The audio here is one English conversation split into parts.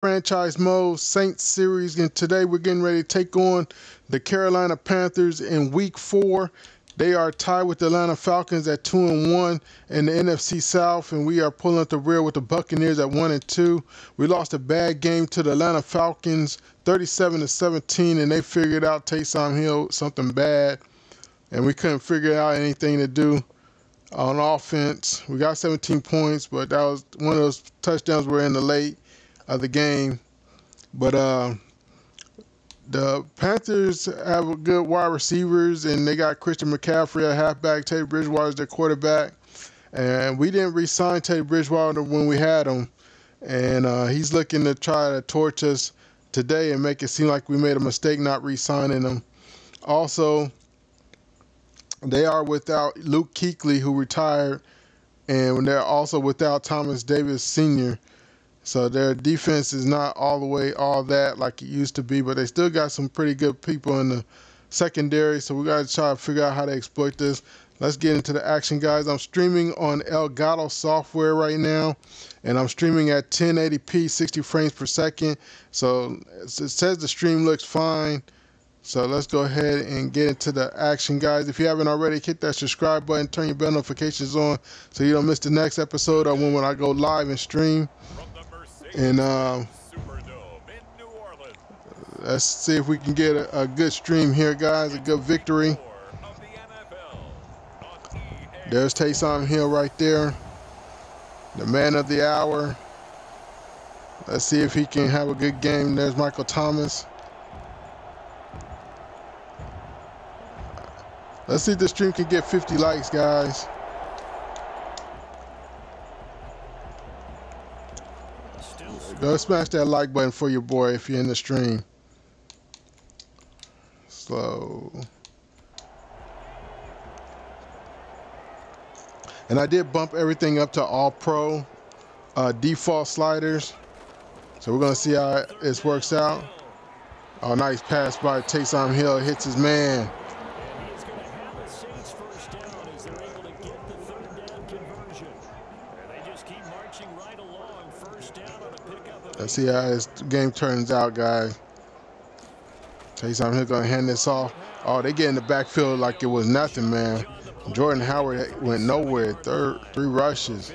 Franchise mode Saints series, and today we're getting ready to take on the Carolina Panthers in week 4. They are tied with the Atlanta Falcons at 2-1 in the NFC South, and we are pulling up the rear with the Buccaneers at 1-2. We lost a bad game to the Atlanta Falcons 37-17, and they figured out Taysom Hill something bad, and we couldn't figure out anything to do on offense. We got 17 points, but that was one of those touchdowns were in the late of the game. But the Panthers have a good wide receivers, and they got Christian McCaffrey at halfback. Teddy Bridgewater is their quarterback, and we didn't re-sign Teddy Bridgewater when we had him, and he's looking to try to torch us today and make it seem like we made a mistake not re-signing him. Also, they are without Luke Kuechly, who retired, and they're also without Thomas Davis Sr., so their defense is not all the way all that like it used to be, but they still got some pretty good people in the secondary, so we got to try to figure out how to exploit this. Let's get into the action, guys. I'm streaming on Elgato software right now, and I'm streaming at 1080p, 60 frames per second, so it says the stream looks fine. So let's go ahead and get into the action, guys. If you haven't already, hit that subscribe button, turn your bell notifications on so you don't miss the next episode or when I go live and stream. And let's see if we can get a good stream here, guys, a good victory. There's Taysom Hill right there, the man of the hour. Let's see if he can have a good game. There's Michael Thomas. Let's see if the stream can get 50 likes, guys. Go smash that like button for your boy if you're in the stream. Slow. And I did bump everything up to all pro default sliders. So we're going to see how this works out. Oh, nice pass by Taysom Hill. Hits his man. Let's see how this game turns out, guys. Taysom Hill gonna hand this off. Oh, they get in the backfield like it was nothing, man. Jordan Howard went nowhere. 3 rushes.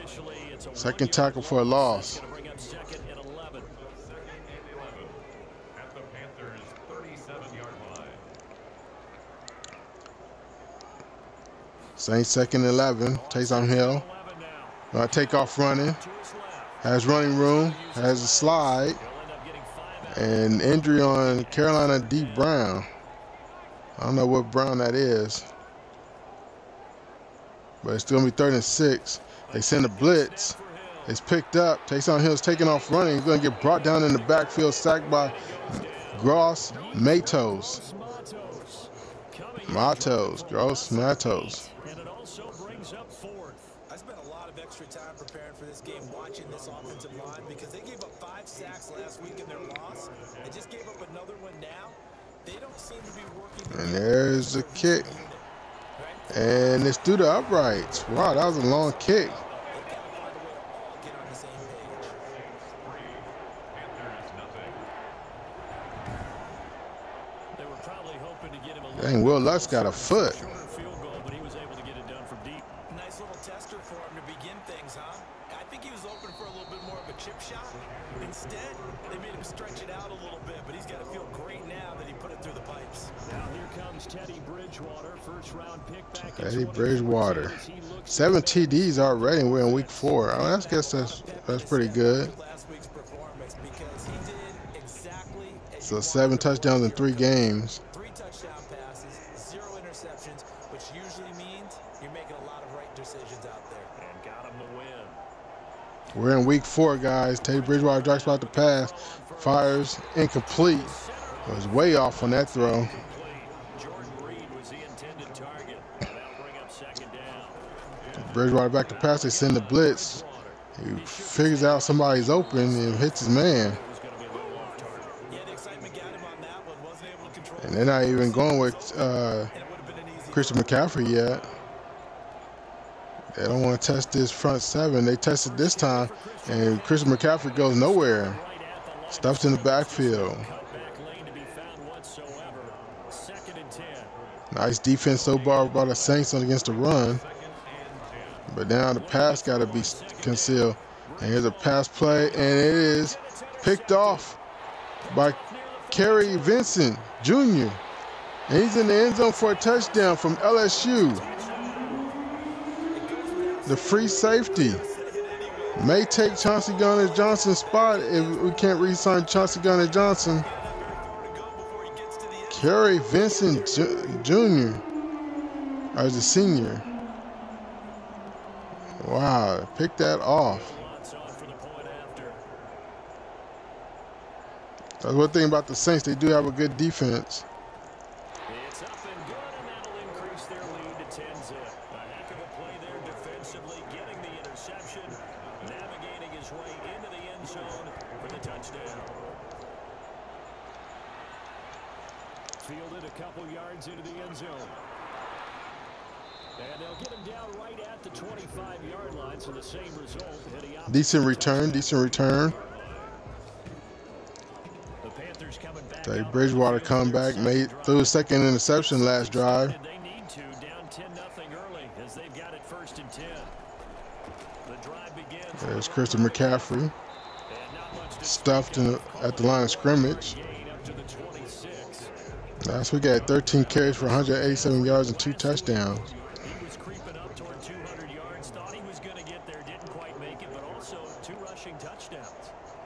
Second tackle for a loss. Saints 2nd and 11. Taysom Hill gonna take off running. Has running room, has a slide, and injury on Carolina D. Brown. I don't know what Brown that is, but it's still going to be 3rd and 6. They send a blitz. It's picked up. Taysom Hill's taking off running. He's going to get brought down in the backfield, sacked by Gross Matos. Gross Matos. Extra time preparing for this game, watching this offensive line, because they gave up 5 sacks last week in their loss. They just gave up another one now. They don't seem to be working. And there's the kick. And it's through the uprights. Wow, that was a long kick. Dang, Will Lutz got a foot. Instead, they made him stretch it out a little bit, but he's got to feel great now that he put it through the pipes. Now here comes Teddy Bridgewater, first round pick back. Teddy Bridgewater. 7 TDs already, and we're in week 4. I guess that's pretty good. So 7 touchdowns in 3 games. 3 touchdown passes, 0 interceptions, which usually means you're making a lot of right decisions out there. And got him to win. We're in week 4, guys. Teddy Bridgewater drops about the pass, fires incomplete. It was way off on that throw. Bridgewater back to pass. They send the blitz. He figures out somebody's open and hits his man. And they're not even going with Christian McCaffrey yet. They don't want to test this front 7. They tested this time, and Christian McCaffrey goes nowhere. Stuffed in the backfield. Nice defense so far by the Saints against the run. But now the pass got to be concealed. And here's a pass play, and it is picked off by Kerry Vincent Jr. And he's in the end zone for a touchdown from LSU. The free safety may take Chauncey Gardner-Johnson's spot if we can't re-sign Chauncey Gardner-Johnson. Kerry Vincent Jr. as a senior. Wow, pick that off. That's one thing about the Saints, they do have a good defense. It's up and good, and that'll increase their lead to 10-zip. A heck of a play there defensively, getting the interception, navigating his way into the end zone for the touchdown. Fielded a couple yards into the end zone. And they'll get him down right at the 25-yard line, so the same result. Decent return, decent return. The Panthers coming back. Teddy Bridgewater comeback, threw his second interception last drive. They need to, down 10-0 early as they've got it 1st and 10. The drive begins. There's Christian McCaffrey. Stuffed at the line of scrimmage. Last week had 13 carries for 187 yards and 2 touchdowns. He was creeping up toward 200 yards, thought he was going to get there, didn't quite make it, but also 2 rushing touchdowns.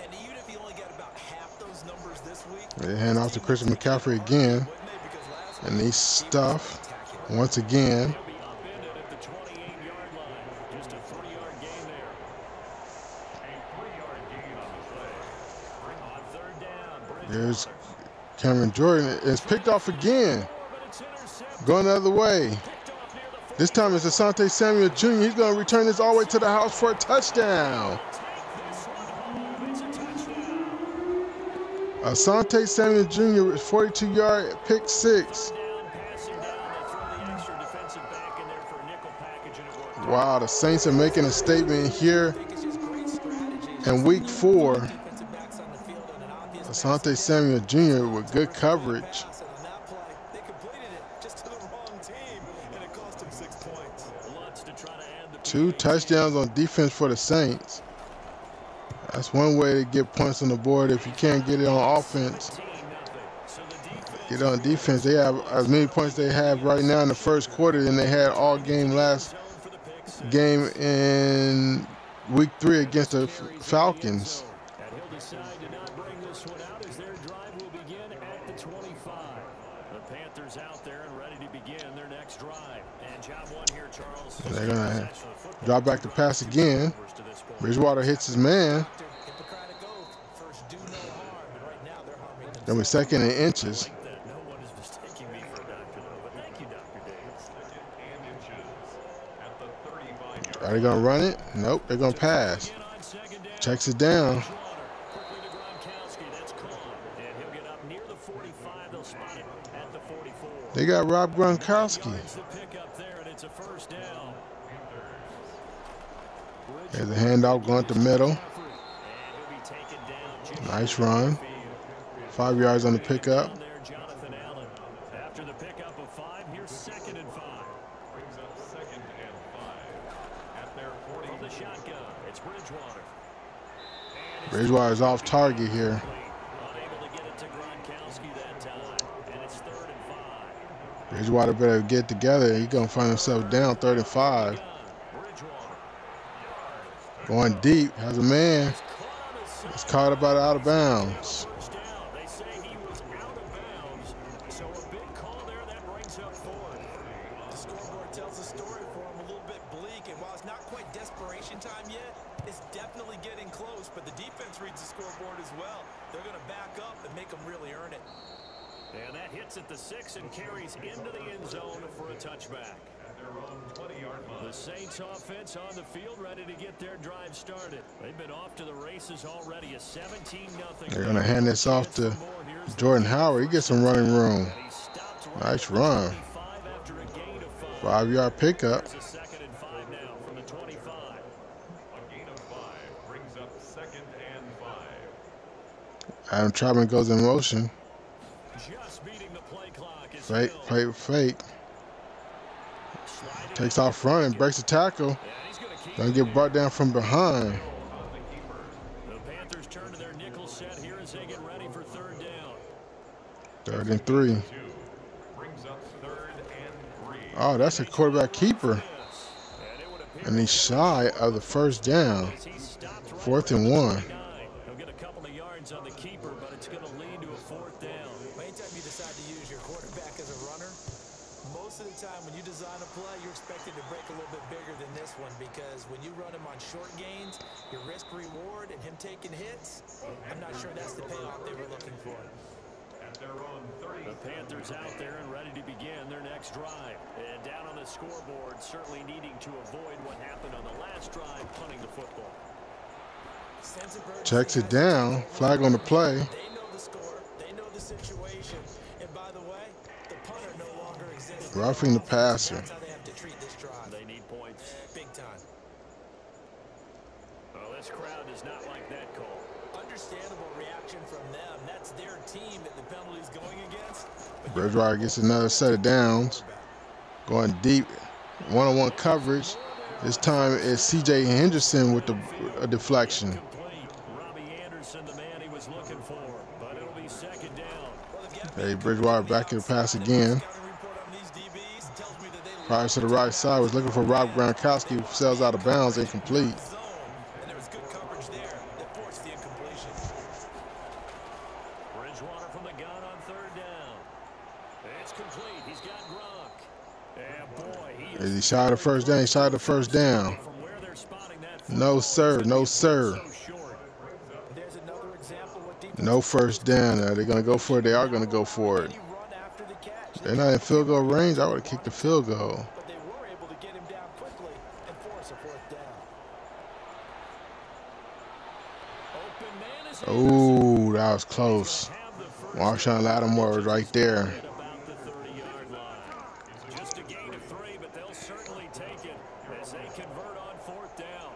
And even if he only got about half those numbers this week, they hand off to Christian McCaffrey again. And he's stuffed once again. He'll be upended at the 28-yard line. Just a 3-yard gain there. A 3-yard gain on the play. On 3rd down, There's Cameron Jordan. It's picked off again. Going the other way. This time it's Asante Samuel Jr. He's going to return this all the way to the house for a touchdown. Asante Samuel Jr. 42-yard pick 6. Wow, the Saints are making a statement here in week 4. Asante Samuel Jr. with good coverage. 2 touchdowns on defense for the Saints. That's one way to get points on the board. If you can't get it on offense, get on defense. They have as many points they have right now in the first quarter than they had all game last game in week 3 against the Falcons. They're going to drop back to pass again. Bridgewater hits his man. Then we're 2nd and inches. Are they going to run it? Nope, they're going to pass. Checks it down. They got Rob Gronkowski. There's a handoff going to the middle. Nice run. 5 yards on the pickup. After the pickup of 5, here's 2nd and 5. Brings up 2nd and 5 at their 40. From the shotgun, it's Bridgewater. Bridgewater's off target here. Unable to get it to Gronkowski that time, and it's 3rd and 5. Bridgewater better get together. He's going to find himself down 3rd and 5. Going deep, has a man. It's caught about out of bounds. They say he was out of bounds, so a big call there that brings up 4th. The scoreboard tells the story for him a little bit bleak, and while it's not quite desperation time yet, it's definitely getting close, but the defense reads the scoreboard as well. They're going to back up and make them really earn it. And that hits at the 6 and carries into the end zone for a touchback. The Saints offense on the field, ready to get their drive started. They've been off to the races already. A 17-0. They're going to hand this off to Jordan Howard. He gets some running room. Nice run. 5-yard pickup. It's a 2nd and 5 now from the 25. A gain of 5 brings up 2nd and 5. Adam Troutman goes in motion. Just beating the play clock is Fake, Hill. fake. Takes off running, breaks the tackle. Gonna get brought down from behind. The Panthers turn to their nickel set here as they get ready for third down. 3rd and 3. Oh, that's a quarterback keeper. And he's shy of the first down. 4th and 1. He'll get a couple of yards on the keeper, but it's going to lead to a 4th down. Anytime you decide to use your quarterback as a runner, most of the time when you design a play, you're expected to break a little bit bigger than this one, because when you run him on short gains, your risk reward and him taking hits, I'm not sure that's the payoff they were looking for. The Panthers out there and ready to begin their next drive. And down on the scoreboard, certainly needing to avoid what happened on the last drive, punting the football. Checks it down. Flag on the play. They know the score. They know the situation. And by the way, the punter no longer exists. Roughing the passer. That's how they have to treat this drive. They need points. Big time. Well, this crowd does not like that call. Understandable reaction from them. That's their team that the penalty's going against. Bridgewater gets another set of downs. Going deep. One-on-one coverage. This time it's C.J. Henderson with a deflection. Robbie Anderson, the man he was looking for, but it'll be 2nd down. Hey, Bridgewater back in the pass again. Fires to the right side. Was looking for Rob Gronkowski. Sails out of bounds. Incomplete. And there was good coverage there that forced the incompletion. Bridgewater from the gun on 3rd down. It's complete. He's got Gronk. And boy, he Is he shy of the first down? He shy of the first down. from where they're spotting that. No, sir. No, sir. So short. There's another example what defense No first down. They're going to go for it. They are going to go for it. run after the catch. They're not in field goal range. I would have kicked the field goal. But they were able to get him down quickly and force a 4th down. Open man is Oh, that was close. Marshawn Lattimore was right there. about the 30-yard line. Just a gain of 3, but they'll certainly take it as they convert on 4th down.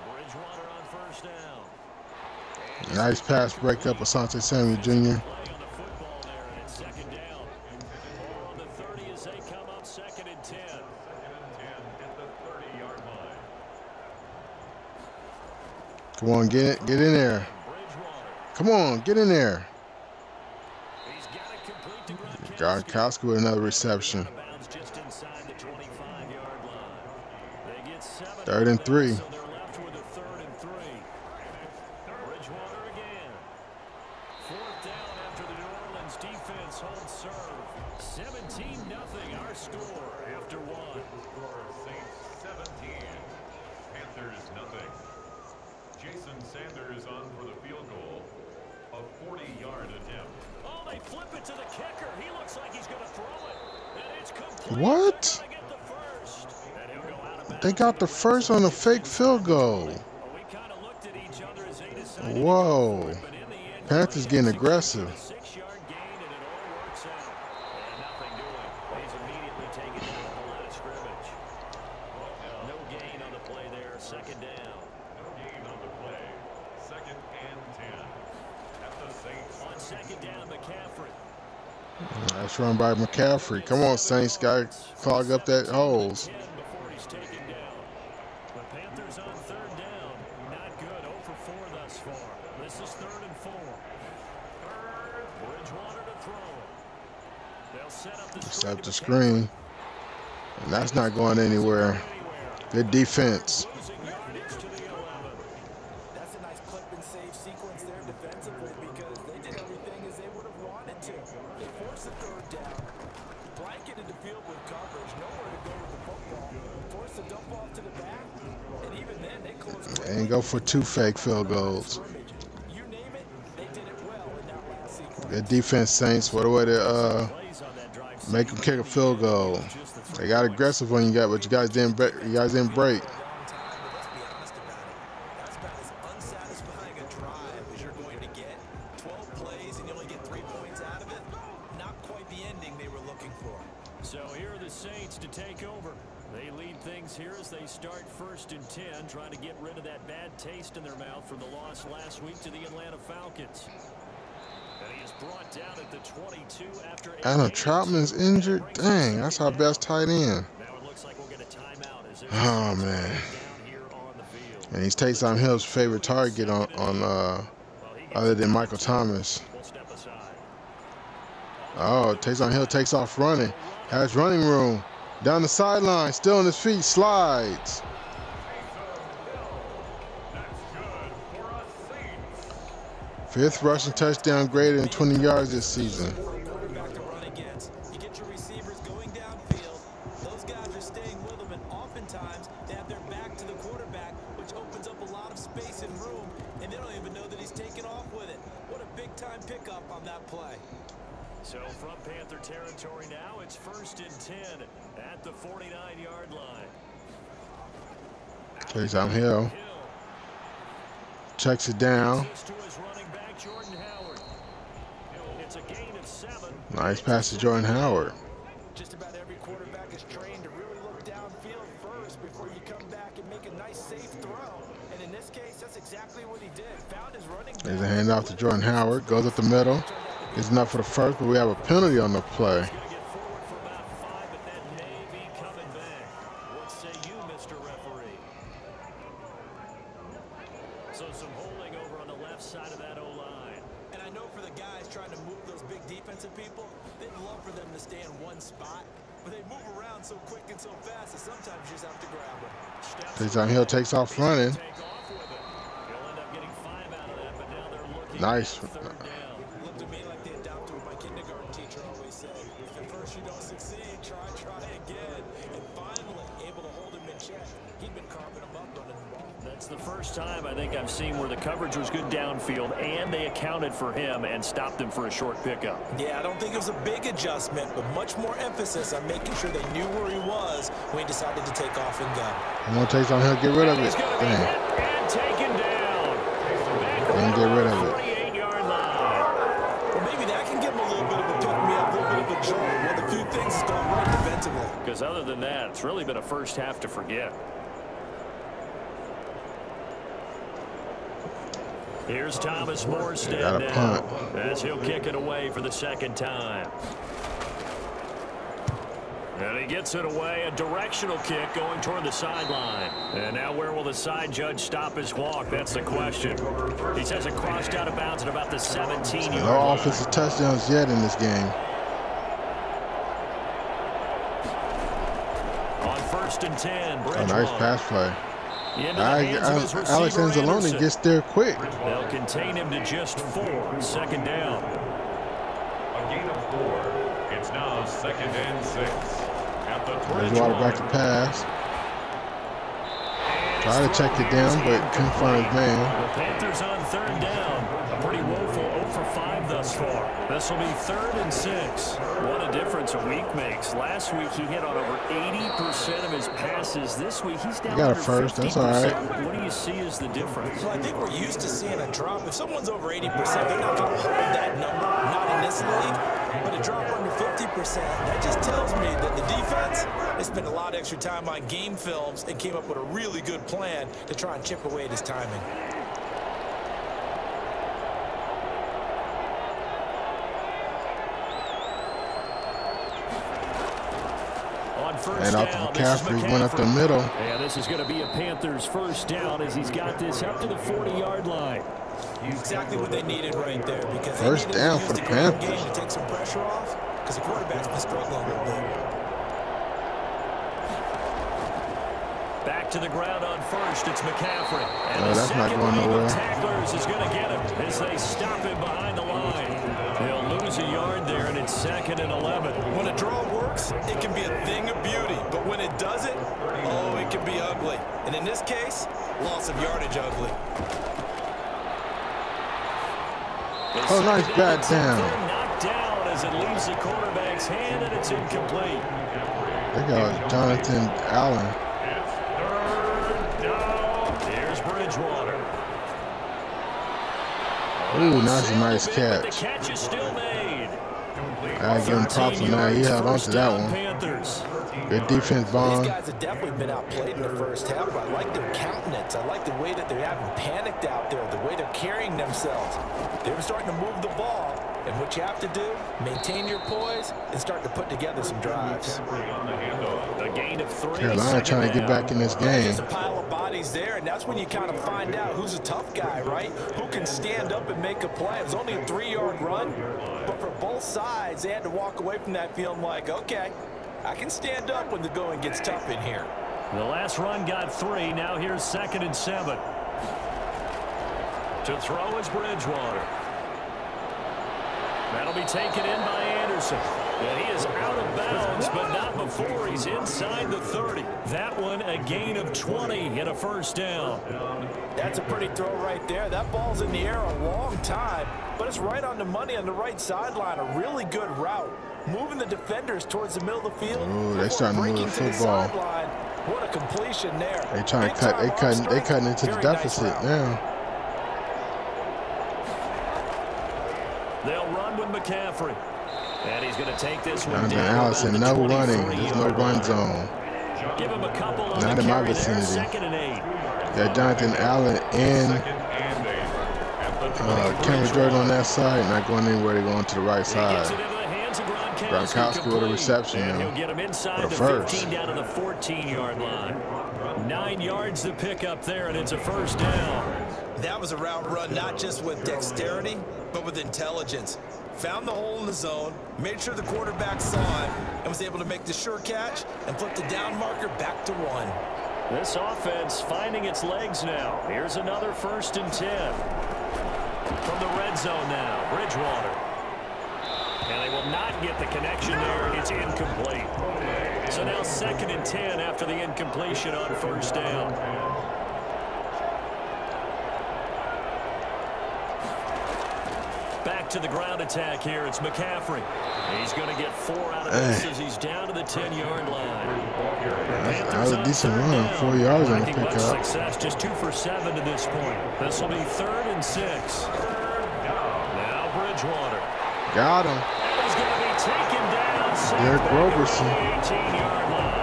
Bridgewater on 1st down. Nice pass breakup. Asante Samuel Jr. Play on the football there, and it's 2nd down. Ball on the 30 as they come up 2nd and 10. Come on, get in there. Bridgewater. Come on, get in there. He's got it complete to Gronkowski. Gronkowski with another reception. Out of bounds just inside the 25-yard line. They get 7. 3rd and 3. So they're left with a 3rd and 3. Bridgewater again. 4th down after the New Orleans defense holds serve. 17-0 our score after 1. Saints 17, Panthers nothing. Jason Sanders on for the field goal, a 40-yard attempt. Oh, they flip it to the kicker. He looks like he's going to throw it. And it's complete. What? They're gonna get the first. And he'll go out of bounds. They got the first on a fake field goal. Well, we kind of looked at each other as they decided to Whoa. go for it, but in the end, Panthers getting aggressive. 6-yard gain, and it all works out. And nothing doing. He's immediately taken down on the line of scrimmage. No gain on the play there. 2nd down. No gain on the play. 2nd and 10. At the Saints. On 2nd down, McCaffrey. Nice run by McCaffrey. Come on, Saints. Got to clog up that holes. 10 before he's taken down. The Panthers on 3rd down. Not good. 0 for 4 thus far. This is 3rd and 4. Bridgewater to throw. They'll set up the Set up the screen. And that's not going anywhere. Good defense. Losing yardage to the 11. That's a nice clip and save sequence there defensively, because they did everything as they would have wanted to. They forced the 3rd down, blanketed the field with coverage, nowhere to go with the football, forced the dump off to the back, and even then they closed. And go for 2 fake field goals. You name it, they did it well in that last sequence. Good defense, Saints. What a way to Plays on that drive. make them kick a field goal. They got aggressive when you got, but you guys didn't break. Long time, but let's be honest about it. That's about as unsatisfying a drive as you're going to get. 12 plays and you only get 3 points out of it. Not quite the ending they were looking for. So here are the Saints to take over. They lead things here as they start 1st and 10, trying to get rid of that bad taste in their mouth from the loss last week to the Atlanta Falcons. And he is brought down at the 22 after Adam Troutman's injured. Dang, that's our best tight end. Now it looks like we'll get a timeout as oh man. down here on the field. And he's Taysom Hill's favorite target on other than Michael Thomas. Oh, Taysom Hill takes off running. Has running room. Down the sideline, still on his feet, slides. Fifth rushing touchdown greater than 20 yards this season. You get your receivers going downfield. Those guys are staying with them, and oftentimes they have their back to the quarterback, which opens up a lot of space and room, and they don't even know that he's taking off with it. What a big-time pickup on that play. So from Panther territory now, it's 1st and 10 at the 49-yard line. Taysom Hill checks it down. It's a gain of 7. Nice pass to Jordan Howard. Just about every quarterback is trained to really look downfield first before you come back and make a nice, safe throw. And in this case, that's exactly what he did. Found his running back. There's a handoff to Jordan Howard. Goes up the middle. It's enough for the first, but we have a penalty on the play. So some holding over on the left side of that O-line. And I know for the guys trying to move those big defensive people, they'd love for them to stay in one spot, but they move around so quick and so fast that sometimes you just have to grab them. Taysom Hill takes off running. Nice. Looked to me like they adopted what my kindergarten teacher always said. If at first you don't succeed, try again. And finally, able to hold him in check. He'd been carving him up running the ball. That's the first time I think I've seen where the coverage was good downfield and they accounted for him and stopped him for a short pickup. Yeah, I don't think it was a big adjustment, but much more emphasis on making sure they knew where he was when he decided to take off and go. I'm going to Taysom Hill, get rid of it. And taken down. And get rid of it. 48-yard line. Well, maybe that can give him a little bit of a pick-me-up, a little bit of a jolt. One of the few things that's going right defensively. Because other than that, it's really been a first half to forget. Here's Thomas Morstead now as he'll kick it away for the second time. And he gets it away, a directional kick going toward the sideline. And now where will the side judge stop his walk? That's the question. He says it crossed out of bounds at about the 17-yard line. No offensive touchdowns yet in this game. On 1st and 10, a nice pass play. Alex Anzalone gets there quick. They'll contain him to just 4. Second down. A gain of 4. It's now 2nd and 6. At the Bridgewater back to pass. Try to check it down, but couldn't find his man. The Panthers on 3rd down. A pretty woeful 0 for 5 thus far. This will be 3rd and 6. What a difference a week makes. Last week he hit on over 80% of his passes. This week he's down. He got a first. That's all right. What do you see as the difference? Well, I think we're used to seeing a drop. If someone's over 80%, they're not going to hold that number. Not in this league. But a drop under 50%, that just tells me that the defense has spent a lot of extra time on game films and came up with a really good plan to try and chip away at his timing. And out to McCaffrey, went up the middle. Yeah, this is going to be a Panthers first down as he's got this up to the 40-yard line. Exactly what they needed right there. Because first down for the Panthers. To take some pressure off because the quarterback's been struggling a little bit. Back to the ground on 1st, it's McCaffrey. And that's not going nowhere. Tacklers is going to get him as they stop him behind the line. They'll lose a yard there, and it's 2nd and 11. When a draw works, it can be a thing of beauty. But when it doesn't, oh, it can be ugly. And in this case, loss of yardage ugly. Oh, nice bat down. Knocked down as it leaves the quarterback's hand, and it's incomplete. They got Jonathan Allen. Here's Bridgewater. Ooh, that's a nice catch. The catch is still made. I give him props on that. He held on to that one. Panthers. Good defense, These Bond. guys have definitely been outplayed in the first half, but I like their countenance. I like the way that they haven't panicked out there, the way they're carrying themselves. They're starting to move the ball, and what you have to do, maintain your poise and start to put together some drives. A gain of 3. Carolina trying to get back in this game. There's a pile of bodies there, and that's when you kind of find out who's a tough guy, right? Who can stand up and make a play. It was only a 3-yard run, but for both sides, they had to walk away from that feeling like, okay, I can stand up when the going gets tough in here. The last run got 3. Now here's 2nd and 7. To throw is Bridgewater. That'll be taken in by Anderson. And he is out of bounds, but not before he's inside the 30. That one a gain of 20 and a first down. That's a pretty throw right there. That ball's in the air a long time, but it's right on the money on the right sideline. A really good route. Moving the defenders towards the middle of the field. Oh, they're starting to move the football. What a completion there. They trying to cut. They cutting into the deficit now. They'll run with McCaffrey. And he's going to take this one Jonathan down. Allison, no running. There's no run zone. Give him a couple on Not the in my carry there. vicinity. 2nd and 8. Got Jonathan Allen and Cameron Jordan on that side, not going anywhere. They're going to the right side. Gronkowski with a reception, and he'll get him inside the 15 down to the 14-yard line. 9 yards to pick up there, and it's a first down. That was a route run not just with dexterity, but with intelligence. Found the hole in the zone, made sure the quarterback saw it, and was able to make the sure catch and flip the down marker back to 1. This offense finding its legs now. Here's another 1st and 10. From the red zone now, Bridgewater. And they will not get the connection there. It's incomplete. So now 2nd and 10 after the incompletion on first down. Back to the ground attack here. It's McCaffrey. He's going to get 4 out of this as he's down to the 10-yard line. That was a decent run. 4 yards on the pickup. Success, just 2 for 7 to this point. This will be 3rd and 6. Now Bridgewater. Got him. And he's going to be taken down. Derek Roberson. 18-yard line.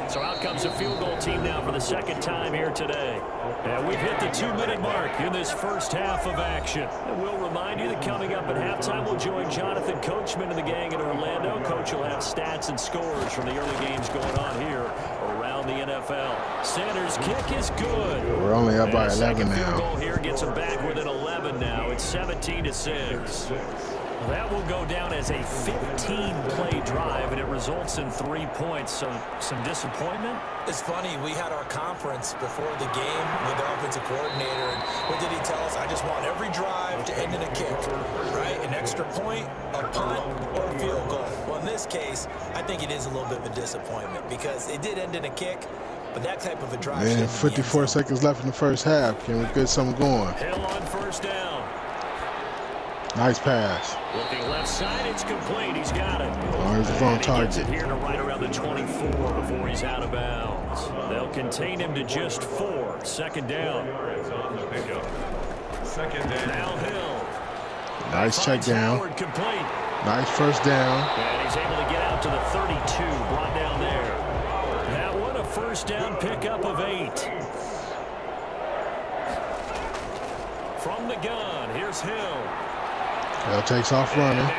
So out comes a field goal team now for the 2nd time here today. And we've hit the 2-minute mark in this first half of action. And we'll remind you that coming up at halftime, we'll join Jonathan Coachman and the gang in Orlando. Coach will have stats and scores from the early games going on here around the NFL. Sanders' kick is good. We're only up by 11 now. Field goal here gets them back within 11 now. It's 17-6. That will go down as a 15-play drive, and it results in 3 points. So some disappointment. It's funny, we had our conference before the game with the offensive coordinator, and what did he tell us? I just want every drive to end in a kick, right? An extra point, a punt, or a field goal. Well, in this case, I think it is a little bit of a disappointment because it did end in a kick, but that type of a drive. Man, 54 seconds left in the first half. Can we get something going? Hill on first down. Nice pass. Looking left side, it's complete. He's got it. Oh, he's on target. Here to right around the 24 before he's out of bounds. They'll contain him to just 4. 2nd down. Now Hill. Nice check down. Complete. Nice first down. And he's able to get out to the 32. Brought down there. That one a first down pickup of 8. From the gun, here's Hill. Hill takes off running.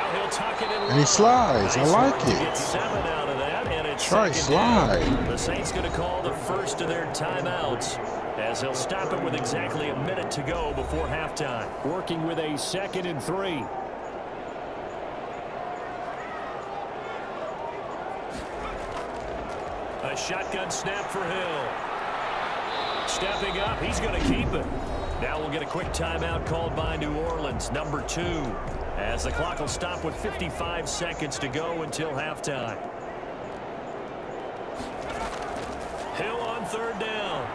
And he slides. I like it. Try slide. The Saints going to call the first of their timeouts as they'll stop it with exactly a minute to go before halftime. Working with a 2nd and 3. A shotgun snap for Hill. Stepping up, he's going to keep it. Now we'll get a quick timeout called by New Orleans, number 2, as the clock will stop with 55 seconds to go until halftime. Hill on 3rd down.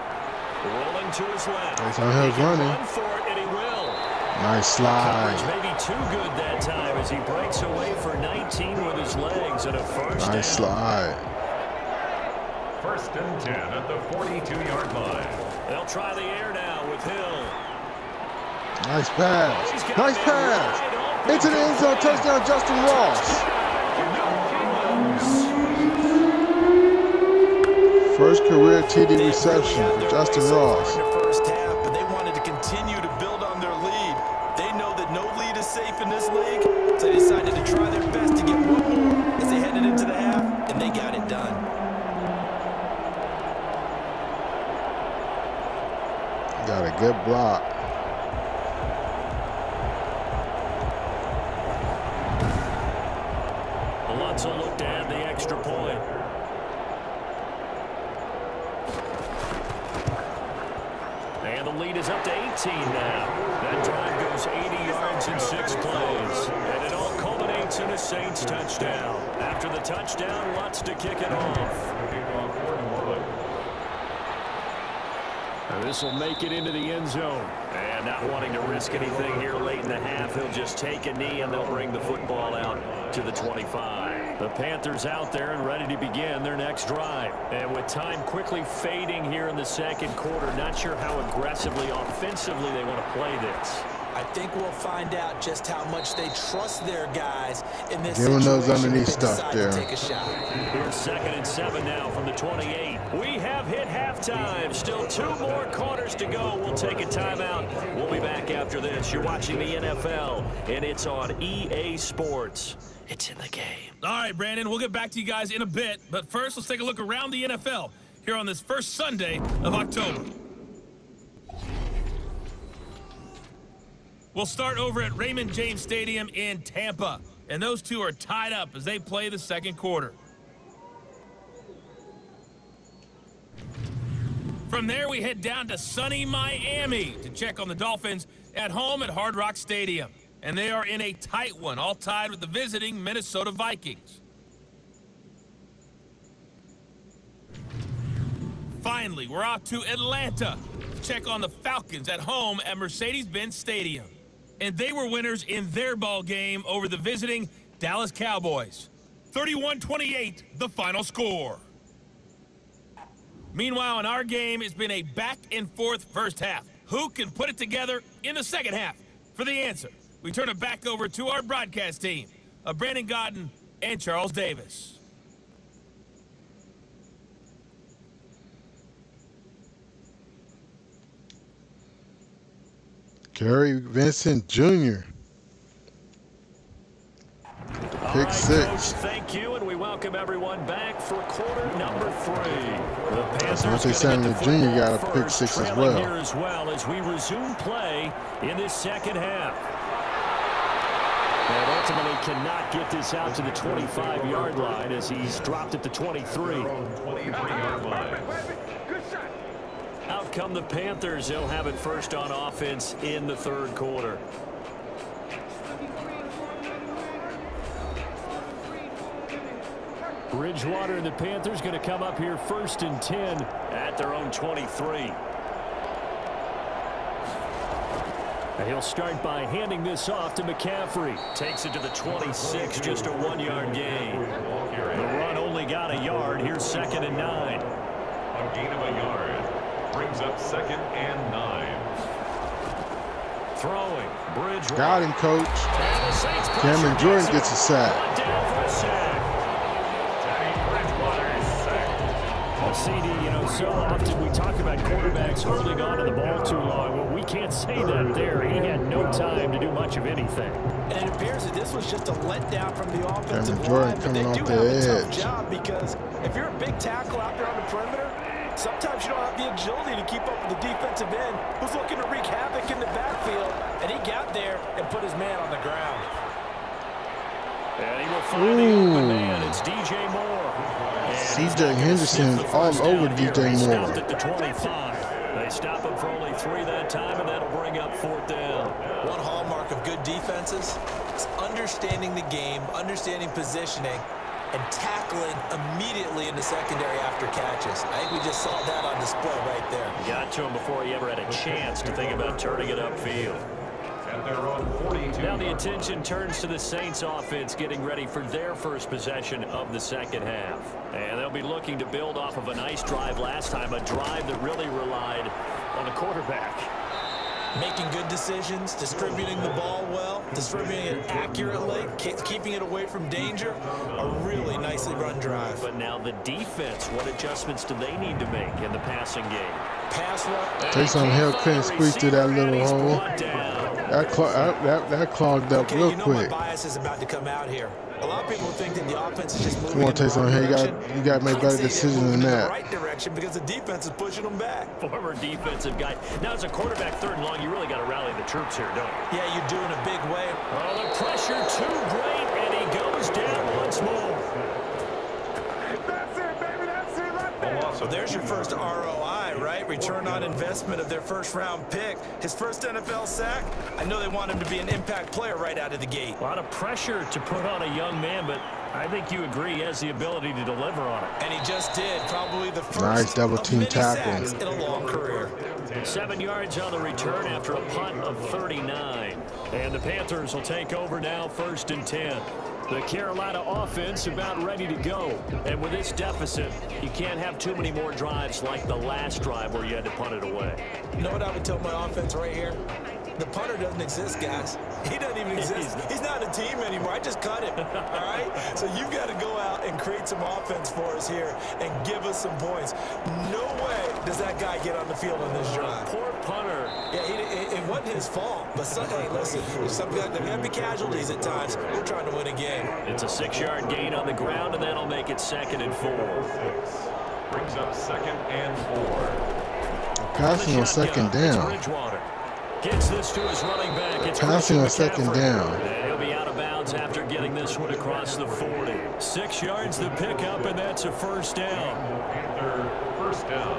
Rolling to his left. That's how Hill's running. Run for it, and he will. Nice slide. Coverage maybe too good that time as he breaks away for 19 with his legs and a first down. Nice slide. First and 10 at the 42-yard line. They'll try the air now with Hill. Nice pass. Nice pass. Into the end zone. Touchdown, Justin Ross. First career TD reception for Justin Ross. First half, but they wanted to continue to build on their lead. They know that no lead is safe in this league, so they decided to try their best to get one more as they headed into the half, and they got it done. Got a good block. Lutz will look to add the extra point. And the lead is up to 18 now. That drive goes 80 yards in 6 plays. And it all culminates in a Saints touchdown. After the touchdown, Lutz to kick it off. This will make it into the end zone. And not wanting to risk anything here late in the half, he'll just take a knee and they'll bring the football out to the 25. The Panthers out there and ready to begin their next drive. And with time quickly fading here in the second quarter, not sure how aggressively, offensively they want to play this. I think we'll find out just how much they trust their guys in this Giving situation. those underneath stuff there. Take a shot. Here's 2nd and 7 now from the 28. We have hit halftime. Still 2 more quarters to go. We'll take a timeout. We'll be back after this. You're watching the NFL, and it's on EA Sports. It's in the game. All right, Brandon, we'll get back to you guys in a bit. But first, let's take a look around the NFL here on this first Sunday of October. We'll start over at Raymond James Stadium in Tampa. And those two are tied up as they play the second quarter. From there, we head down to sunny Miami to check on the Dolphins at home at Hard Rock Stadium. And they are in a tight one, all tied with the visiting Minnesota Vikings. Finally, we're off to Atlanta to check on the Falcons at home at Mercedes-Benz Stadium. And they were winners in their ball game over the visiting Dallas Cowboys. 31-28, the final score. Meanwhile, in our game, it's been a back-and-forth first half. Who can put it together in the second half? For the answer, we turn it back over to our broadcast team of Brandon Godden and Charles Davis. Gary Vincent Jr. Pick 6. Thank you, and we welcome everyone back for quarter number 3. The Panthers Asante Samuel Jr. got a pick 6 as well. Here as well as we resume play in this second half. And ultimately cannot get this out to the 25-yard line as he's dropped at the 23. Out come the Panthers. They'll have it first on offense in the third quarter. Bridgewater and the Panthers going to come up here 1st and 10 at their own 23. And he'll start by handing this off to McCaffrey. Takes it to the 26, just a 1-yard gain. The run only got a yard. Here's 2nd and 9. A gain of a yard brings up 2nd and 9. Throwing, Bridgewater. Got him, coach. Cameron Jordan gets a sack. Down for a sack. CD, you know, so often we talk about quarterbacks holding on to the ball too long. Well, we can't say that there. He had no time to do much of anything. And it appears that this was just a letdown from the offensive Jordan line, but they coming do off have the a tough edge. job because if you're a big tackle out there on the perimeter, sometimes you don't have the agility to keep up with the defensive end who's looking to wreak havoc in the backfield, and he got there and put his man on the ground. And he will find the open man. It's DJ Moore. C.J. Henderson all over DJ Moore. Stopped at the 25. They stop him for only 3 that time, and that'll bring up 4th down. One hallmark of good defenses is understanding the game, understanding positioning, and tackling immediately in the secondary after catches. I think we just saw that on display right there. Got to him before he ever had a chance to think about turning it upfield. their own 42. Now the attention turns to the Saints offense getting ready for their first possession of the second half. And they'll be looking to build off of a nice drive last time, a drive that really relied on the quarterback. Making good decisions, distributing the ball well, distributing it accurately, keeping it away from danger. A really nicely run drive. But now the defense, what adjustments do they need to make in the passing game? Pass rush. Taysom Hill couldn't squeeze through that little hole. That clogged up real quick. My bias is about to come out here. A lot of people think that the offense is just moving. Come on, Taysom Hill, you got to make better decisions than that. Right direction because the defense is pushing them back. Former defensive guy. Now as a quarterback, 3rd and long, you really got to rally the troops here, don't you? Yeah, you're doing a big way. Oh, the pressure too great, and he goes down once more. That's it, baby. That's it right there. So there's your first ROI, right? Return on investment of their first-round pick. His first NFL sack. I know they want him to be an impact player right out of the gate. A lot of pressure to put on a young man, but I think you agree he has the ability to deliver on it. And he just did. Probably the first nice double-team tackle in a long career. 7 yards on the return after a punt of 39. And the Panthers will take over now, 1st and 10. The Carolina offense about ready to go. And with this deficit, you can't have too many more drives like the last drive where you had to punt it away. You know what I would tell my offense right here? The punter doesn't exist, guys. He doesn't even exist. He's not a team anymore. I just cut him, all right? So you've got to go out and create some offense for us here and give us some points. No way does that guy get on the field on this drive. Poor punter. Yeah, it wasn't his fault. But, hey, listen, there's going to be casualties at times. We're trying to win a game. It's a 6-yard gain on the ground, and that'll make it 2nd and 4. Brings up 2nd and 4. Passing on 2nd down. Gets this to his running back. It's passing on 2nd down. And he'll be out of bounds after getting this one across the 40. 6 yards to pick up, and that's a 1st down. Panther 1st down.